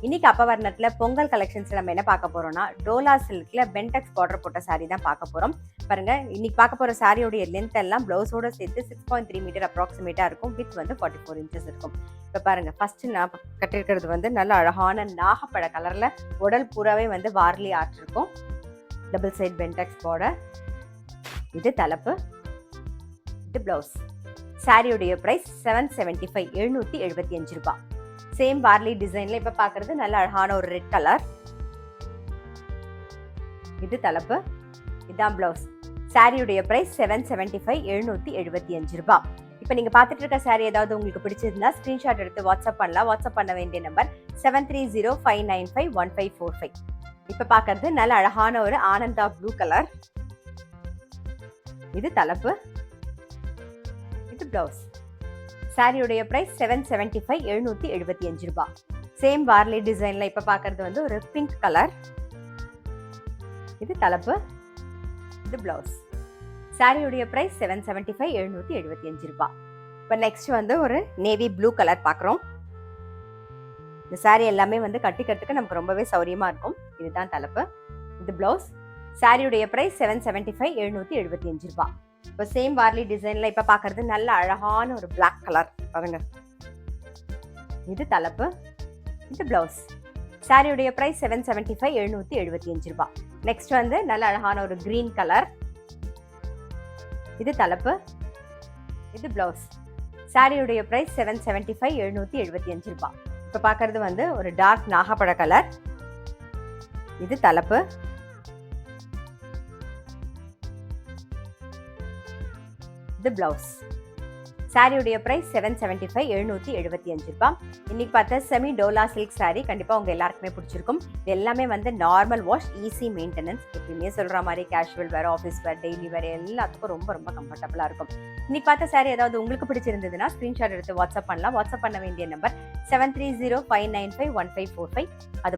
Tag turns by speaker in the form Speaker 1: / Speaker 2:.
Speaker 1: இன்னைக்கு அப்பவர்ணத்துல பொங்கல் கலெக்ஷன்ஸ் நம்ம என்ன பார்க்க போறோம்னா டோலா சில்க்ல பென்டெக்ஸ் பார்டர் போட்ட saree தான் பார்க்க போறோம். பாருங்க, இன்னைக்கு பார்க்க போற சாரியோட லென்த் எல்லாம் பிளவுஸோட சேர்த்து 6.3 மீட்டர் அப்ராக்சிமேட்டா இருக்கும். வித் வந்து 44 இன்ச்சஸ் இருக்கும். இப்போ பாருங்க, ஃபர்ஸ்ட் நான் கட்டிருக்கிறது வந்து நல்ல அழகான நாகப்பழ கலர்ல உடல் பூராவே வந்து வார்லி ஆர்ட் இருக்கும். டபுள் சைட் பென்டெக்ஸ் பார்டர். இது தலைப்பு, இது பிளவுஸ். சாரியோடைய பிரைஸ் 775 775 ரூபாய். சேம் வார்லி டிசைன்ல இப்ப பாக்குறது நல்ல அழகான ஒரு ரெட் கலர். இது தலைப்பு, இதான் பிளவுஸ். சாரியுடைய பிரைஸ் 775 775 ரூபாய். இப்ப நீங்க பாத்துட்டு இருக்க சாரி ஏதாவது உங்களுக்கு பிடிச்சிருந்தா ஸ்கிரீன்ஷாட் எடுத்து வாட்ஸ்அப் பண்ணலாம். வாட்ஸ்அப் பண்ண வேண்டிய நம்பர் 7305951545. இப்ப பாக்குறது நல்ல அழகான ஒரு ஆனந்தா ப்ளூ கலர். இது தலைப்பு, இது பிளவுஸ். சாரியுடைய பிரைஸ் 775 775 ரூபாய். சேம் வார்லி டிசைன்ல இப்ப பாக்குறது வந்து ஒரு பிங்க் கலர். இது தலைப்பு, இது பிளவுஸ். சாரியுடைய பிரைஸ் 775 775 ரூபாய். இப்ப நெக்ஸ்ட் வந்து ஒரு நேவி ப்ளூ கலர் பாக்குறோம். இந்த சாரி எல்லாமே வந்து கட்டிக்கிறதுக்கு நமக்கு ரொம்பவே சௌரியமா இருக்கும். இதுதான் தலைப்பு, இது பிளவுஸ். சாரியுடைய பிரைஸ் 775 775 ரூபாய். இப்போ சேம் வார்லி டிசைன்ல இப்ப பாக்குறது நல்ல அழகான ஒரு பிளாக் கலர் பாருங்க. இது தலைப்பு, இது பிளவுஸ். சாரியுடைய பிரைஸ் 775 775 ரூபாய். நெக்ஸ்ட் வந்து நல்ல அழகான ஒரு கிரீன் கலர். இது தலைப்பு, இது பிளவுஸ். சாரியுடைய பிரைஸ் 775 775 ரூபாய். இப்ப பாக்குறது வந்து ஒரு டார்க் நாகப்பழ கலர். இது தலைப்பு, இது பிளவுஸ். சாரியுடைய பிரைஸ் 775 775 ரூபாய். இன்னைக்கு பார்த்த செமி டோலா சில்க் சாரி கண்டிப்பா உங்க எல்லாருக்குமே பிடிச்சிருக்கும். இது எல்லாமே வந்து நார்மல் வாஷ், ஈஸி மெயின்டெனன்ஸ். எப்பயுமே சொல்ற மாதிரி கேஷுவல் வேர், ஆஃபீஸ் வேர், டெய்லி வேர் எல்லாத்துக்கும் ரொம்ப ரொம்ப கம்ஃபர்டபுளா இருக்கும். இன்னைக்கு பார்த்த சாரி ஏதாவது உங்களுக்கு பிடிச்சிருந்ததுன்னா ஸ்கிரீன்ஷாட் எடுத்து வாட்ஸ்அப் பண்ணலாம். வாட்ஸ்அப் பண்ண வேண்டிய நம்பர் 7305951545. அது